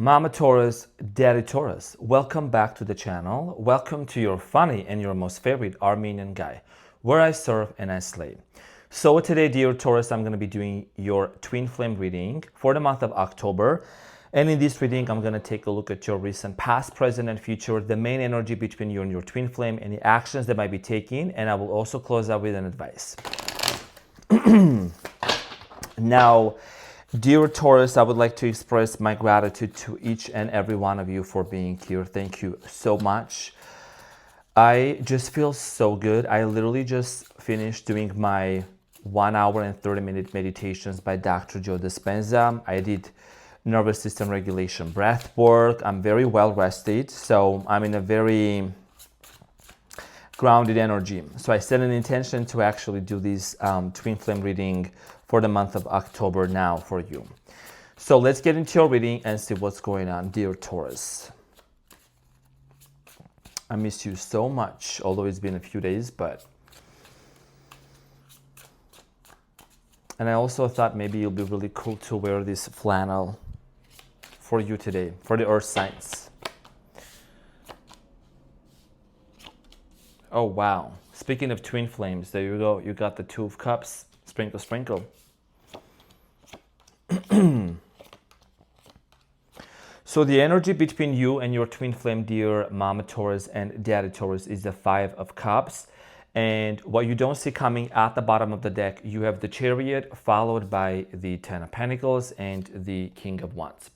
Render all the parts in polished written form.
Mama Taurus, Daddy Taurus, welcome back to the channel. Welcome to your funny and your most favorite Armenian guy, where I serve and I slay. So today, dear Taurus, I'm going to be doing your twin flame reading for the month of October. And in this reading, I'm going to take a look at your recent past, present, and future, the main energy between you and your twin flame, any actions that might be taken, and I will also close out with an advice. Now, dear Taurus, I would like to express my gratitude to each and every one of you for being here. Thank you so much. I just feel so good. I literally just finished doing my 1 hour and 30-minute meditations by Dr. Joe Dispenza. I did nervous system regulation breath work. I'm very well rested, so I'm in a very grounded energy. So I set an intention to actually do this twin flame reading for the month of October now for you. So let's get into your reading and see what's going on, dear Taurus. I miss you so much, although it's been a few days, and I also thought maybe it'll be really cool to wear this flannel for you today, for the earth signs. Oh, wow. Speaking of twin flames, there you go. You got the Two of Cups. Sprinkle, sprinkle. So the energy between you and your twin flame, dear Mama Taurus and Daddy Taurus, is the Five of Cups. And what you don't see coming at the bottom of the deck, you have the Chariot followed by the Ten of Pentacles and the King of Wands.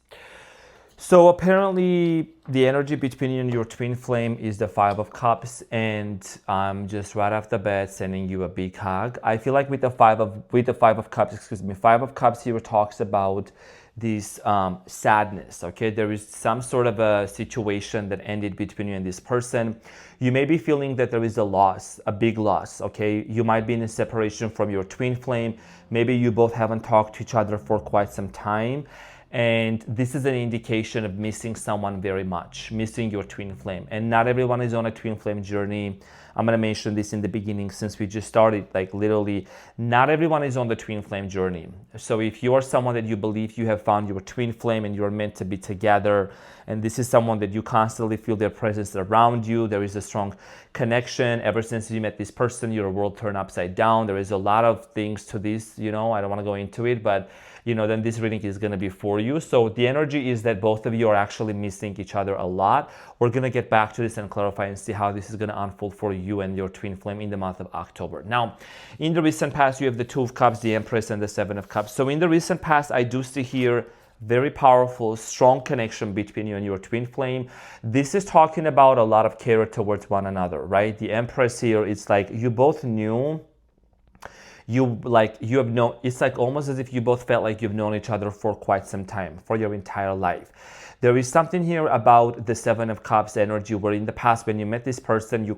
So apparently the energy between you and your twin flame is the Five of Cups, and I'm just right off the bat sending you a big hug. I feel like with the Five of Cups, Five of Cups here talks about this sadness. Okay, there is some sort of a situation that ended between you and this person. You may be feeling that there is a loss, a big loss. Okay, you might be in a separation from your twin flame. Maybe you both haven't talked to each other for quite some time. And this is an indication of missing someone very much, missing your twin flame. And not everyone is on a twin flame journey. I'm going to mention this in the beginning since we just started, like literally, not everyone is on the twin flame journey. So if you are someone that you believe you have found your twin flame and you're meant to be together, and this is someone that you constantly feel their presence around you, there is a strong connection. Ever since you met this person, your world turned upside down. There is a lot of things to this, I don't want to go into it, but then this reading is going to be for you. So the energy is that both of you are actually missing each other a lot. We're going to get back to this and clarify and see how this is going to unfold for you and your twin flame in the month of October. Now, in the recent past, you have the Two of Cups, the Empress, and the Seven of Cups. So in the recent past, I do see here very powerful, strong connection between you and your twin flame. This is talking about a lot of care towards one another, right? The Empress here, it's like you both knew, it's like almost as if you both felt like you've known each other for quite some time, for your entire life. There is something here about the Seven of Cups energy where in the past when you met this person, you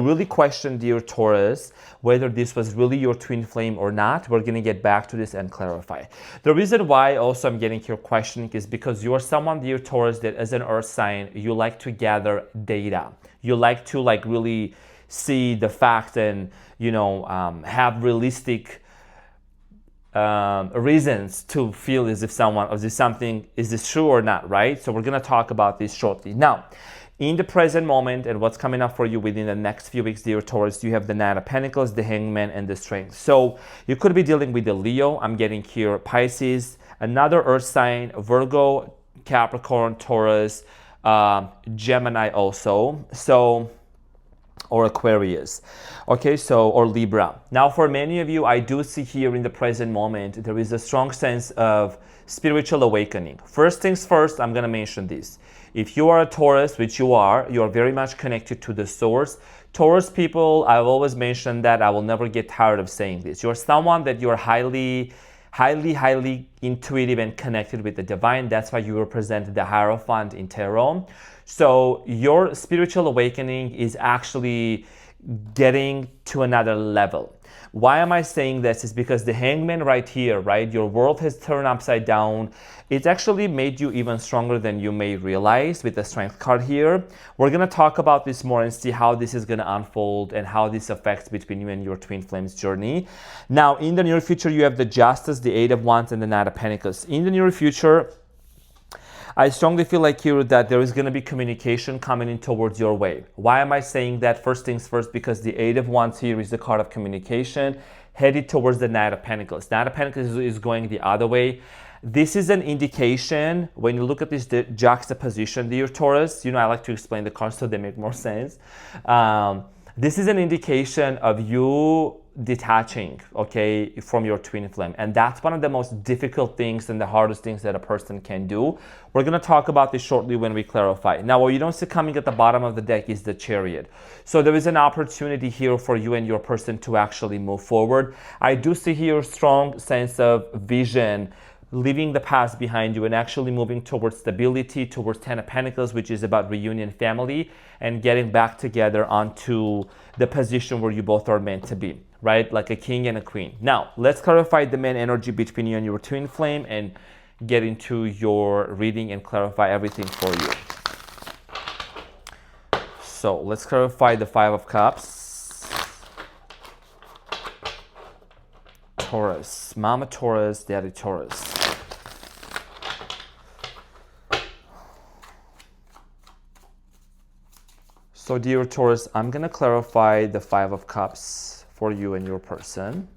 really questioned, dear Taurus, whether this was really your twin flame or not. We're going to get back to this and clarify. The reason why also I'm getting here questioning is because you are someone, dear Taurus, that as an earth sign, you like to gather data. You like to really see the facts and have realistic reasons to feel as if is this true or not, right? So we're going to talk about this shortly. Now, in the present moment and what's coming up for you within the next few weeks, dear Taurus, you have the Nine of Pentacles, the Hangman, and the Strength. So you could be dealing with the Leo. I'm getting here Pisces, another earth sign, Virgo, Capricorn, Taurus, Gemini also. Or Aquarius, or Libra. Now, for many of you, I do see here in the present moment, there is a strong sense of spiritual awakening. First things first, I'm going to mention this. If you are a Taurus, which you are very much connected to the source. Taurus people, I've always mentioned that. I will never get tired of saying this. You're someone that you're highly intuitive and connected with the divine. That's why you represent the Hierophant in tarot. So your spiritual awakening is actually getting to another level. Why am I saying this? Is because the Hangman right here, right? Your world has turned upside down. It's actually made you even stronger than you may realize with the Strength card here. We're going to talk about this more and see how this is going to unfold and how this affects between you and your twin flames journey. Now, in the near future, you have the Justice, the Eight of Wands, and the Knight of Pentacles. In the near future, I strongly feel like here that there is going to be communication coming in towards your way. Why am I saying that? First things first, because the Eight of Wands here is the card of communication, headed towards the Knight of Pentacles. Knight of Pentacles is going the other way. This is an indication, when you look at this juxtaposition, dear Taurus, I like to explain the cards so they make more sense. This is an indication of you detaching, okay, from your twin flame. And that's one of the most difficult things and the hardest things that a person can do. We're going to talk about this shortly when we clarify. Now, what you don't see coming at the bottom of the deck is the Chariot. So there is an opportunity here for you and your person to actually move forward. I do see here a strong sense of vision, leaving the past behind you and actually moving towards stability, towards Ten of Pentacles, which is about reunion, family, and getting back together onto the position where you both are meant to be, right? Like a king and a queen. Now, let's clarify the main energy between you and your twin flame and get into your reading and clarify everything for you. So let's clarify the Five of Cups. Taurus, Mama Taurus, Daddy Taurus. So dear Taurus, I'm going to clarify the Five of Cups for you and your person.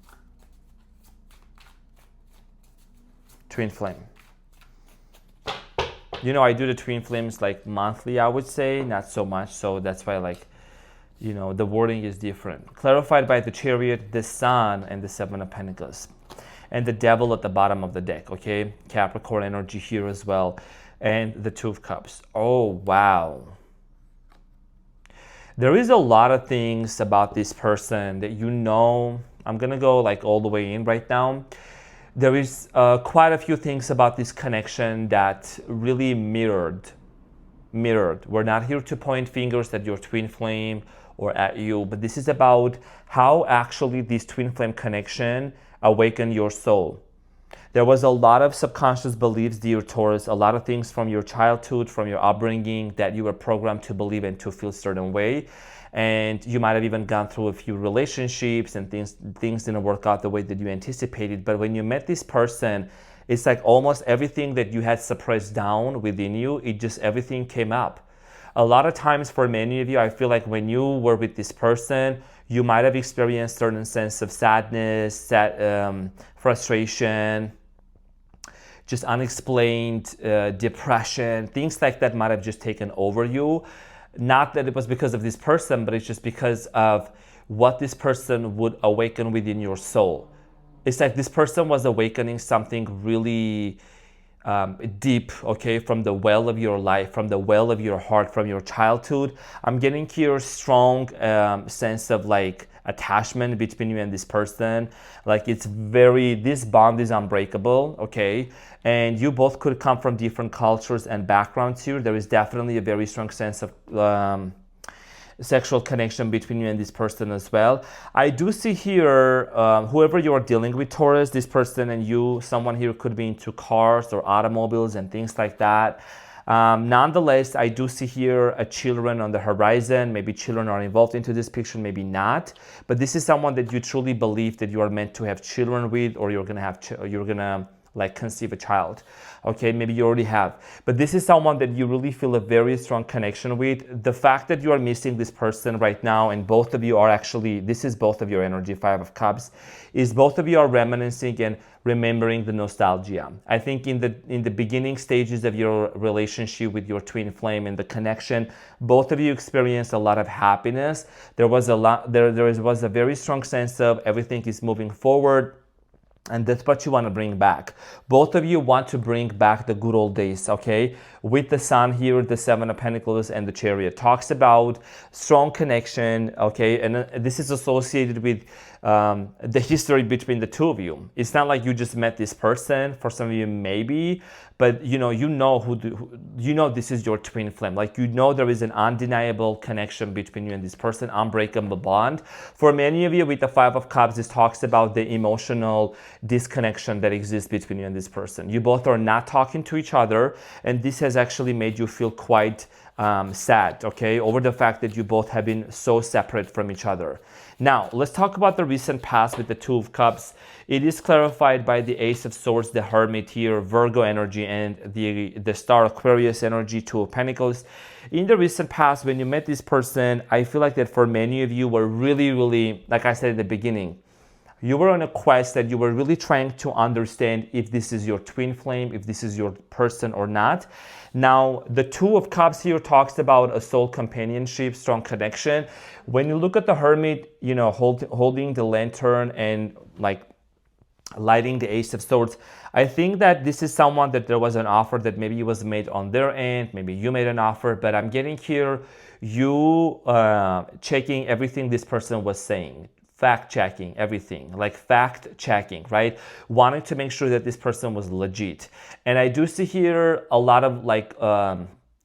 Twin flame. I do the twin flames like monthly, I would say, not so much. So that's why the wording is different. Clarified by the Chariot, the Sun, and the Seven of Pentacles. And the Devil at the bottom of the deck, okay? Capricorn energy here as well. And the Two of Cups. Oh, wow. There is a lot of things about this person that I'm going to go all the way in right now. There is quite a few things about this connection that really mirrored. We're not here to point fingers at your twin flame or at you, but this is about how actually this twin flame connection awakened your soul. There was a lot of subconscious beliefs, dear Taurus, a lot of things from your childhood, from your upbringing that you were programmed to believe and to feel a certain way. And you might have even gone through a few relationships and things didn't work out the way that you anticipated. But when you met this person, it's like almost everything that you had suppressed down within you, everything came up. A lot of times for many of you, I feel like when you were with this person, you might have experienced a certain sense of sadness, frustration, just unexplained depression, things like that might have just taken over you. Not that it was because of this person, but it's just because of what this person would awaken within your soul. It's like this person was awakening something really deep, okay, from the well of your life, from the well of your heart, from your childhood. I'm getting here a strong sense of attachment between you and this person. This bond is unbreakable, okay? And you both could come from different cultures and backgrounds here. There is definitely a very strong sense of sexual connection between you and this person as well. I do see here, whoever you are dealing with, Taurus, this person and you, someone here could be into cars or automobiles and things like that. Nonetheless, I do see here children on the horizon. Maybe children are involved into this picture, maybe not. But this is someone that you truly believe that you are meant to have children with, or you're gonna conceive a child. Okay, maybe you already have. But this is someone that you really feel a very strong connection with. The fact that you are missing this person right now, and both of you are this is both of your energy, Five of Cups, is both of you are reminiscing and remembering the nostalgia. I think in the beginning stages of your relationship with your twin flame and the connection, both of you experienced a lot of happiness. There was a very strong sense of everything is moving forward. And that's what you want to bring back. Both of you want to bring back the good old days, okay? With the Sun here, the Seven of Pentacles, and the Chariot. Talks about strong connection, okay? And this is associated with the history between the two of you. It's not like you just met this person. For some of you, maybe. But you know this is your twin flame. There is an undeniable connection between you and this person, unbreakable bond. For many of you with the Five of Cups, this talks about the emotional disconnection that exists between you and this person. You both are not talking to each other, and this has actually made you feel quite sad, okay, over the fact that you both have been so separate from each other. Now, let's talk about the recent past with the Two of Cups. It is clarified by the Ace of Swords, the Hermit here, Virgo energy, and the Star Aquarius energy, Two of Pentacles. In the recent past, when you met this person, I feel like that for many of you were really, like I said at the beginning, you were on a quest that you were really trying to understand if this is your twin flame, if this is your person or not. Now, the Two of Cups here talks about a soul companionship, strong connection. When you look at the Hermit, you know, holding the lantern and like lighting the Ace of Swords, I think that this is someone that there was an offer that maybe was made on their end, maybe you made an offer, but I'm getting here, you checking everything this person was saying. Fact checking everything, like fact checking, right? Wanting to make sure that this person was legit. And I do see here a lot of like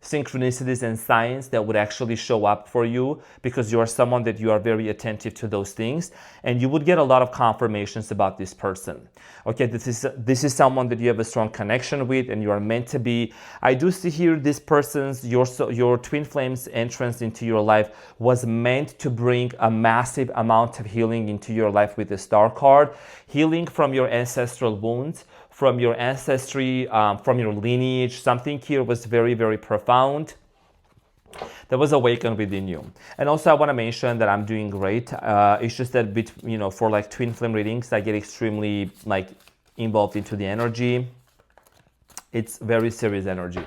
synchronicities and signs that would actually show up for you because you are someone that you are very attentive to those things, and you would get a lot of confirmations about this person. Okay, this is someone that you have a strong connection with and you are meant to be. I do see here this person's, your twin flame's entrance into your life was meant to bring a massive amount of healing into your life with the Star card. Healing from your ancestral wounds, from your ancestry, from your lineage. Something here was very profound that was awakened within you. And also I want to mention that I'm doing great. It's just that for like twin flame readings, I get extremely like involved into the energy. It's very serious energy.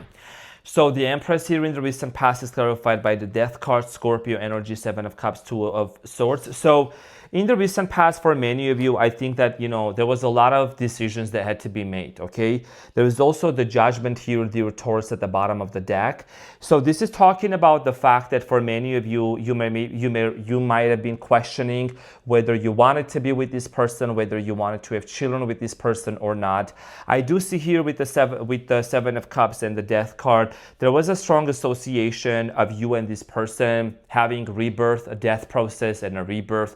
So the Empress here in the recent past is clarified by the Death card, Scorpio energy, Seven of Cups, Two of Swords. So in the recent past, for many of you, I think that, there was a lot of decisions that had to be made, okay? There is also the Judgment here, dear Taurus, at the bottom of the deck. So this is talking about the fact that for many of you, you might have been questioning whether you wanted to be with this person, whether you wanted to have children with this person or not. I do see here with the Seven of Cups and the Death card, there was a strong association of you and this person having rebirth, a death process and a rebirth,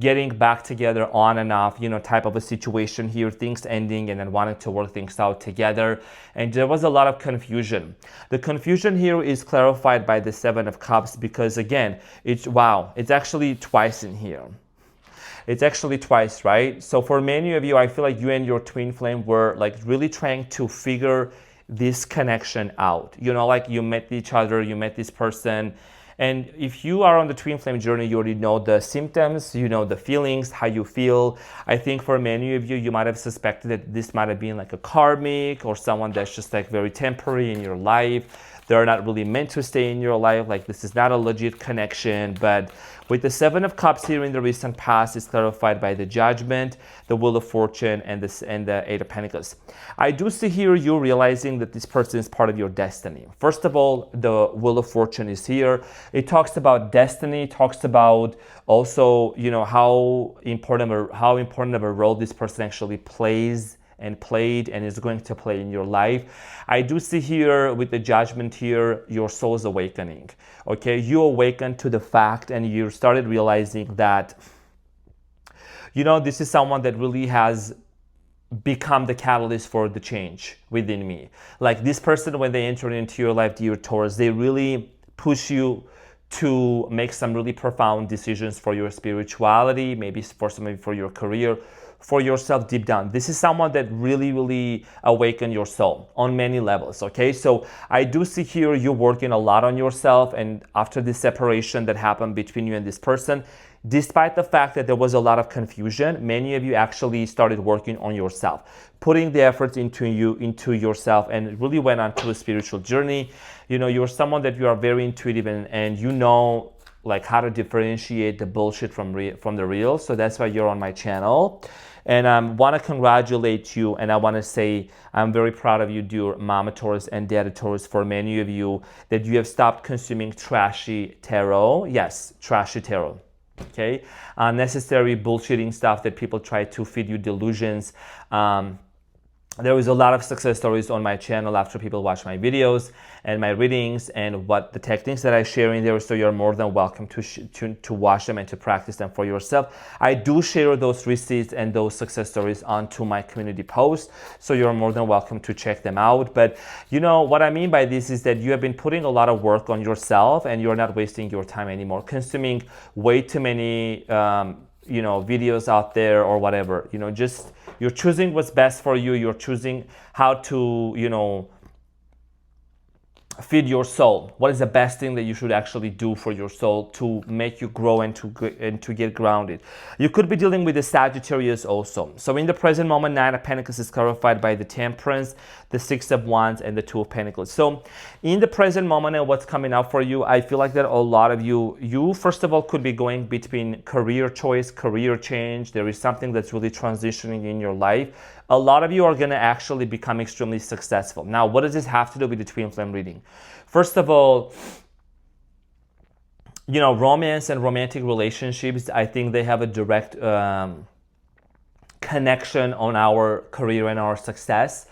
getting back together on and off, type of a situation here, things ending and then wanting to work things out together. And there was a lot of confusion. The confusion here is clarified by the Seven of Cups because again, it's actually twice in here. It's actually twice, right? So for many of you, I feel like you and your twin flame were like really trying to figure this connection out. Like you met each other, you met this person. And if you are on the twin flame journey, you already know the symptoms, the feelings, how you feel. I think for many of you, you might have suspected that this might have been like a karmic or someone that's just like very temporary in your life. They're not really meant to stay in your life. Like this is not a legit connection. But with the Seven of Cups here in the recent past, it's clarified by the Judgment, the Wheel of Fortune, and the Eight of Pentacles. I do see here you realizing that this person is part of your destiny. First of all, the Wheel of Fortune is here. It talks about destiny, talks about also, how important of a role this person actually plays and played and is going to play in your life. I do see here with the Judgment here, your soul's awakening. Okay, you awakened to the fact and you started realizing that, this is someone that really has become the catalyst for the change within me. Like this person, when they enter into your life, dear Taurus, they really push you to make some really profound decisions for your spirituality, maybe for somebody for your career, for yourself deep down. This is someone that really awakened your soul on many levels, okay? So I do see here you working a lot on yourself, and after this separation that happened between you and this person, despite the fact that there was a lot of confusion, many of you actually started working on yourself, putting the efforts into yourself, and really went on to a spiritual journey. You're someone that you are very intuitive and like how to differentiate the bullshit from the real. So that's why you're on my channel. And I want to congratulate you, and I want to say I'm very proud of you, dear Mama Taurus and Daddy Taurus, for many of you that you have stopped consuming trashy tarot. Yes, trashy tarot. Okay, unnecessary bullshitting stuff that people try to feed you delusions. there is a lot of success stories on my channel after people watch my videos and my readings and what the techniques that I share in there. So you're more than welcome to watch them and to practice them for yourself. I do share those receipts and those success stories onto my community post. So you're more than welcome to check them out. But you know what I mean by this is that you have been putting a lot of work on yourself and you're not wasting your time anymore, consuming way too many videos out there or whatever. Just you're choosing what's best for you. You're choosing how to feed your soul. What is the best thing that you should actually do for your soul to make you grow and to get grounded? You could be dealing with the Sagittarius also. So in the present moment, Nine of Pentacles is clarified by the Temperance, the Six of Wands, and the Two of Pentacles. So in the present moment and what's coming up for you, I feel like that a lot of you first of all could be going between career choice, career change. There is something that's really transitioning in your life. A lot of you are going to actually become extremely successful. Now, what does this have to do with the twin flame reading? First of all, romance and romantic relationships, I think they have a direct connection on our career and our success.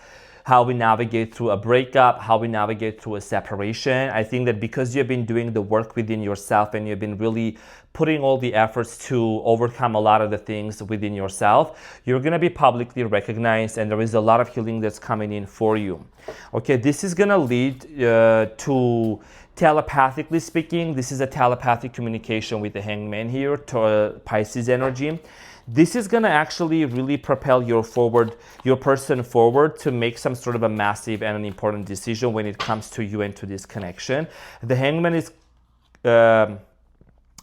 How we navigate through a breakup, how we navigate through a separation. I think that because you've been doing the work within yourself and you've been really putting all the efforts to overcome a lot of the things within yourself, you're going to be publicly recognized and there is a lot of healing that's coming in for you. Okay, this is going to lead to, telepathically speaking, this is a telepathic communication with the Hangman here, to Pisces energy. This is going to actually really propel your person forward to make some sort of a massive and an important decision when it comes to you and to this connection. The Hangman is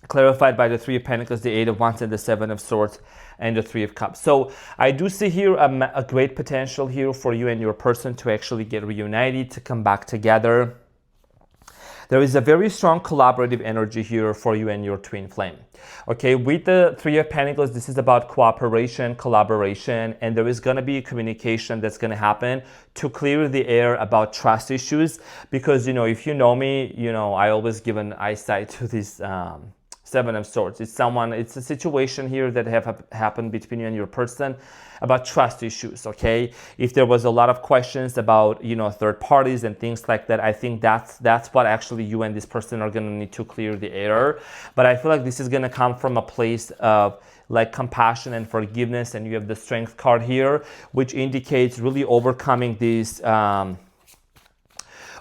clarified by the Three of Pentacles, the Eight of Wands, and the Seven of Swords, and the Three of Cups. So I do see here a great potential here for you and your person to actually get reunited, to come back together. There is a very strong collaborative energy here for you and your twin flame. Okay, with the Three of Pentacles, this is about cooperation, collaboration, and there is going to be a communication that's going to happen to clear the air about trust issues. Because, if you know me, I always give an eyesight to this Seven of Swords. It's a situation here that have happened between you and your person about trust issues, okay? If there was a lot of questions about, third parties and things like that, I think that's what actually you and this person are going to need to clear the air. But I feel like this is going to come from a place of like compassion and forgiveness, and you have the Strength card here, which indicates really overcoming these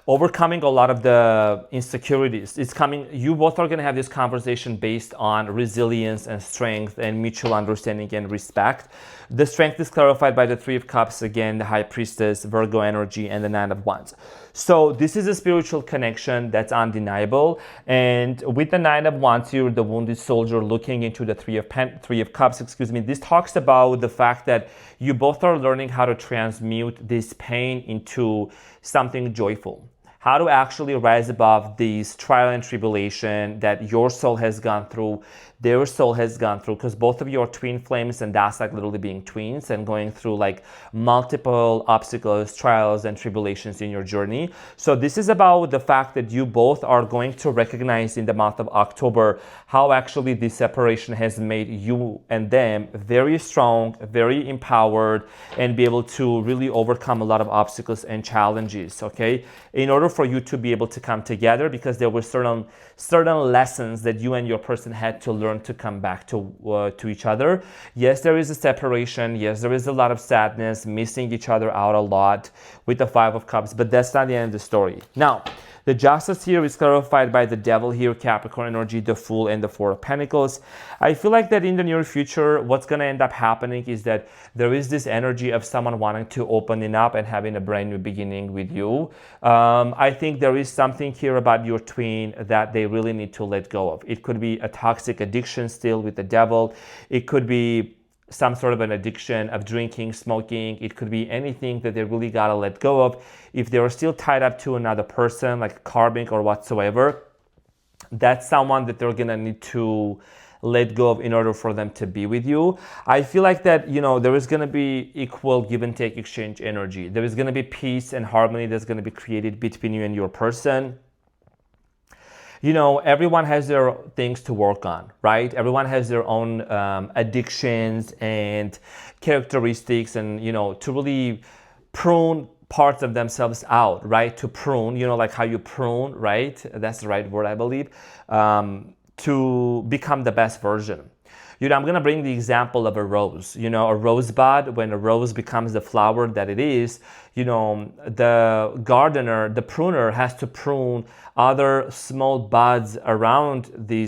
overcoming a lot of the insecurities. It's coming, you both are going to have this conversation based on resilience and strength and mutual understanding and respect. The Strength is clarified by the Three of Cups, again, the High Priestess, Virgo energy, and the Nine of Wands. So this is a spiritual connection that's undeniable. And with the Nine of Wands here, the wounded soldier looking into the Three of Cups, this talks about the fact that you both are learning how to transmute this pain into something joyful. How to actually rise above these trial and tribulation that your soul has gone through, their soul has gone through, because both of you are twin flames, and that's like literally being twins and going through like multiple obstacles, trials, and tribulations in your journey. So this is about the fact that you both are going to recognize in the month of October how actually this separation has made you and them very strong, very empowered, and be able to really overcome a lot of obstacles and challenges, okay? In order for you to be able to come together, because there were certain lessons that you and your person had to learn to come back to each other. Yes, there is a separation. Yes, there is a lot of sadness, missing each other out a lot with the Five of Cups, but that's not the end of the story. Now, the Justice here is clarified by the Devil here, Capricorn energy, the Fool, and the Four of Pentacles. I feel like that in the near future, what's going to end up happening is that there is this energy of someone wanting to open it up and having a brand new beginning with you. I think there is something here about your twin that they really need to let go of. It could be a toxic addiction still with the Devil. It could be some sort of an addiction of drinking, smoking. It could be anything that they really gotta let go of. If they are still tied up to another person, like karmic or whatsoever, that's someone that they're gonna need to let go of in order for them to be with you. I feel like that, there is gonna be equal give and take exchange energy. There is gonna be peace and harmony that's gonna be created between you and your person. Everyone has their things to work on, right? Everyone has their own addictions and characteristics, and, to really prune parts of themselves out, right? To prune, you know, like how you prune, right? That's the right word, I believe, to become the best version. You know, I'm going to bring the example of a rose. You know, a rosebud, when a rose becomes the flower that it is, you know, the gardener, the pruner has to prune other small buds around the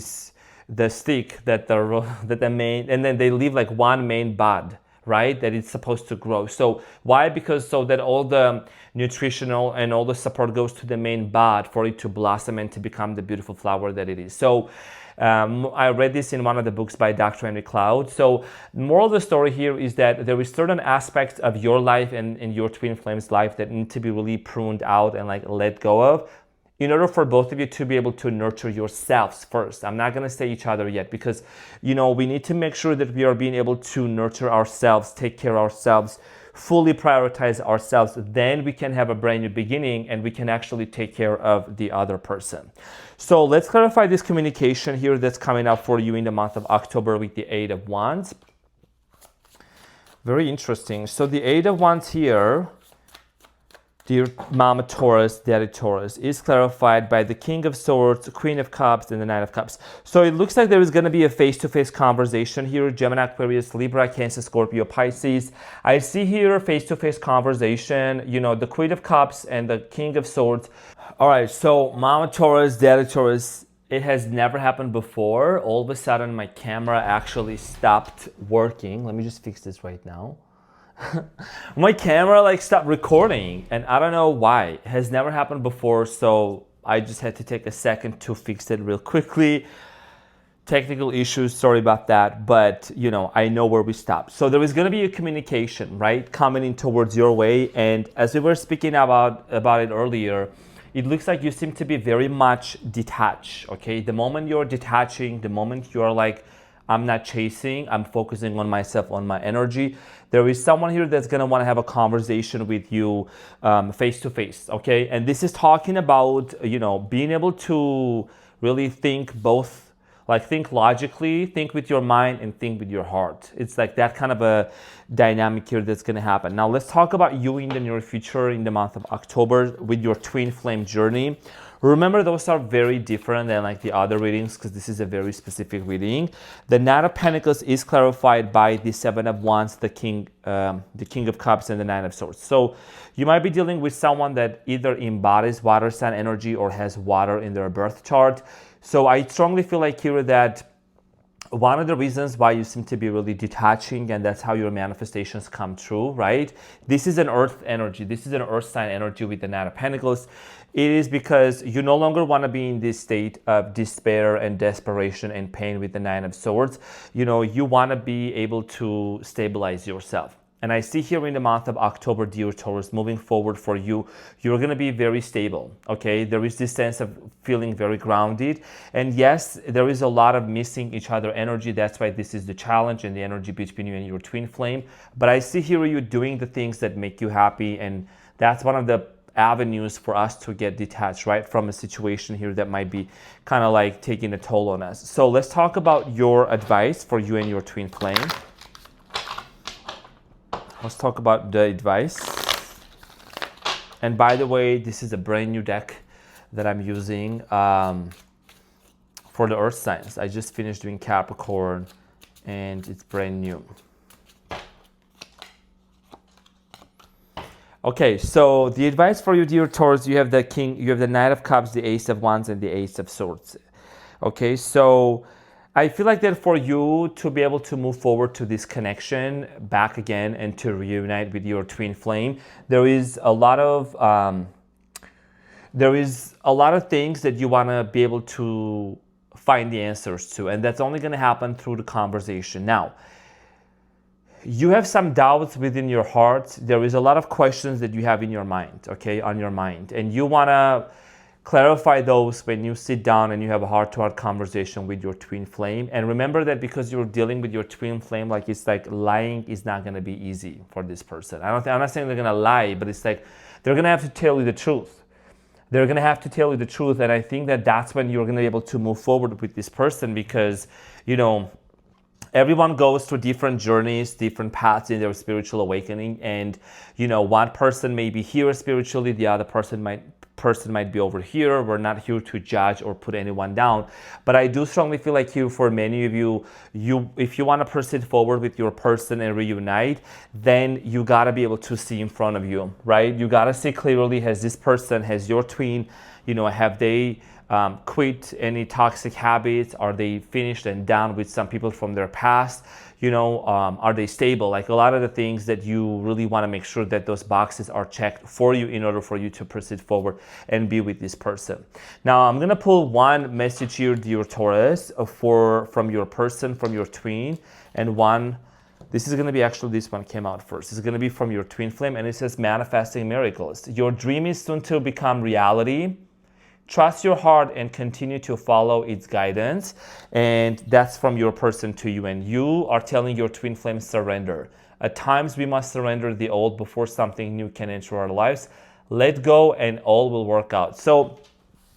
stick that the main, and then they leave like one main bud, right, that it's supposed to grow. So why? Because so that all the nutritional and all the support goes to the main bud for it to blossom and to become the beautiful flower that it is. So I read this in one of the books by Dr. Henry Cloud. So moral of the story here is that there is certain aspects of your life and in your twin flames life that need to be really pruned out and like let go of, in order for both of you to be able to nurture yourselves first. I'm not going to say each other yet, because, you know, we need to make sure that we are being able to nurture ourselves, take care of ourselves, fully prioritize ourselves. Then we can have a brand new beginning and we can actually take care of the other person. So let's clarify this communication here that's coming up for you in the month of October with the Eight of Wands. Very interesting. So the Eight of Wands here, dear Mama Taurus, Daddy Taurus, is clarified by the King of Swords, Queen of Cups, and the Knight of Cups. So it looks like there is going to be a face-to-face conversation here. Gemini, Aquarius, Libra, Cancer, Scorpio, Pisces. I see here a face-to-face conversation, you know, the Queen of Cups and the King of Swords. All right, so Mama Taurus, Daddy Taurus, it has never happened before. All of a sudden, my camera actually stopped working. Let me just fix this right now. My camera like stopped recording and I don't know why. It has never happened before, so I just had to take a second to fix it real quickly. Technical issues, sorry about that, but you know, I know where we stopped. So there is going to be a communication, right, coming in towards your way. And as we were speaking about it earlier, it looks like you seem to be very much detached, okay? The moment you're detaching, the moment you're like, I'm not chasing, I'm focusing on myself, on my energy, there is someone here that's going to want to have a conversation with you face to face, okay? And this is talking about, you know, being able to really think both, like think logically, think with your mind and think with your heart. It's like that kind of a dynamic here that's going to happen. Now let's talk about you in the near future in the month of October with your twin flame journey. Remember, those are very different than like the other readings because this is a very specific reading. The Knight of Pentacles is clarified by the Seven of Wands, the King of Cups, and the Nine of Swords. So you might be dealing with someone that either embodies water sign energy or has water in their birth chart. So I strongly feel like here that one of the reasons why you seem to be really detaching, and that's how your manifestations come true, right? This is an earth energy. This is an earth sign energy with the Knight of Pentacles. It is because you no longer want to be in this state of despair and desperation and pain with the Nine of Swords. You know, you want to be able to stabilize yourself. And I see here in the month of October, dear Taurus, moving forward for you, you're going to be very stable, okay? There is this sense of feeling very grounded. And yes, there is a lot of missing each other energy. That's why this is the challenge and the energy between you and your twin flame. But I see here you doing the things that make you happy. And that's one of the avenues for us to get detached, right, from a situation here that might be kind of like taking a toll on us. So let's talk about your advice for you and your twin flame. Let's talk about the advice. And by the way, this is a brand new deck that I'm using for the earth signs. I just finished doing Capricorn and it's brand new. Okay, so the advice for you, dear Taurus, you have the King, you have the Knight of Cups, the Ace of Wands, and the Ace of Swords. Okay, so I feel like that for you to be able to move forward to this connection back again and to reunite with your twin flame, there is a lot of things that you want to be able to find the answers to, and that's only going to happen through the conversation. Now, you have some doubts within your heart. There is a lot of questions that you have in your mind, okay, on your mind, and you want to clarify those when you sit down and you have a heart-to-heart conversation with your twin flame. And remember that because you're dealing with your twin flame, like it's like lying is not going to be easy for this person. I'm not saying they're going to lie, but it's like they're going to have to tell you the truth. They're going to have to tell you the truth. And I think that that's when you're going to be able to move forward with this person because, you know, everyone goes through different journeys, different paths in their spiritual awakening. And, you know, one person may be here spiritually, the other person might be over here. We're not here to judge or put anyone down. But I do strongly feel like here for many of you, if you want to proceed forward with your person and reunite, then you got to be able to see in front of you, right? You got to see clearly, has this person, has your twin, you know, have they quit any toxic habits? Are they finished and done with some people from their past? You know, are they stable? Like a lot of the things that you really want to make sure that those boxes are checked for you in order for you to proceed forward and be with this person. Now, I'm going to pull one message here, dear Taurus, from your person, from your twin, and one. This is going to be, actually, this one came out first. This is going to be from your twin flame, and it says manifesting miracles. Your dream is soon to become reality. Trust your heart and continue to follow its guidance. And that's from your person to you. And you are telling your twin flame, surrender. At times we must surrender the old before something new can enter our lives. Let go and all will work out. So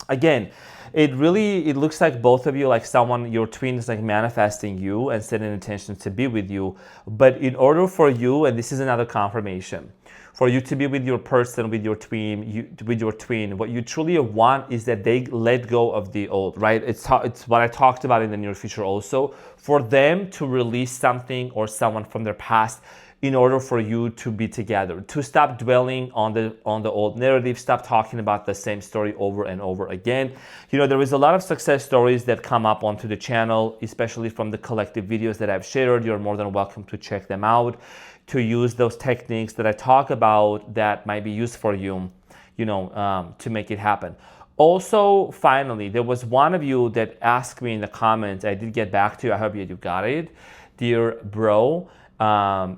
again, it looks like both of you, like someone, your twin is like manifesting you and setting intention to be with you. But in order for you, and this is another confirmation, for you to be with your person, with your twin, what you truly want is that they let go of the old, right? It's what I talked about in the near future also, for them to release something or someone from their past in order for you to be together, to stop dwelling on the old narrative, stop talking about the same story over and over again. You know, there is a lot of success stories that come up onto the channel, especially from the collective videos that I've shared. You're more than welcome to check them out, to use those techniques that I talk about that might be used for you, you know, to make it happen. Also, finally, there was one of you that asked me in the comments, I did get back to you, I hope you got it. Dear bro,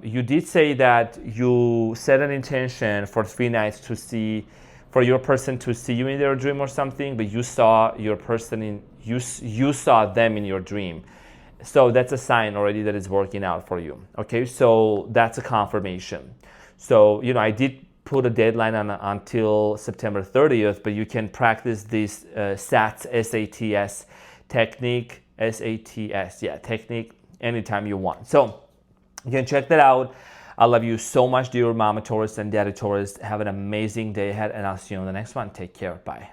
you did say that you set an intention for 3 nights to see, for your person to see you in their dream or something, but you saw your person you saw them in your dream. So that's a sign already that it's working out for you. Okay, so that's a confirmation. So, you know, I did put a deadline until September 30th, but you can practice this SATS, S-A-T-S technique, S-A-T-S, yeah, technique anytime you want. So you can check that out. I love you so much, dear Mama Taurus and Daddy Taurus. Have an amazing day ahead, and I'll see you on the next one. Take care. Bye.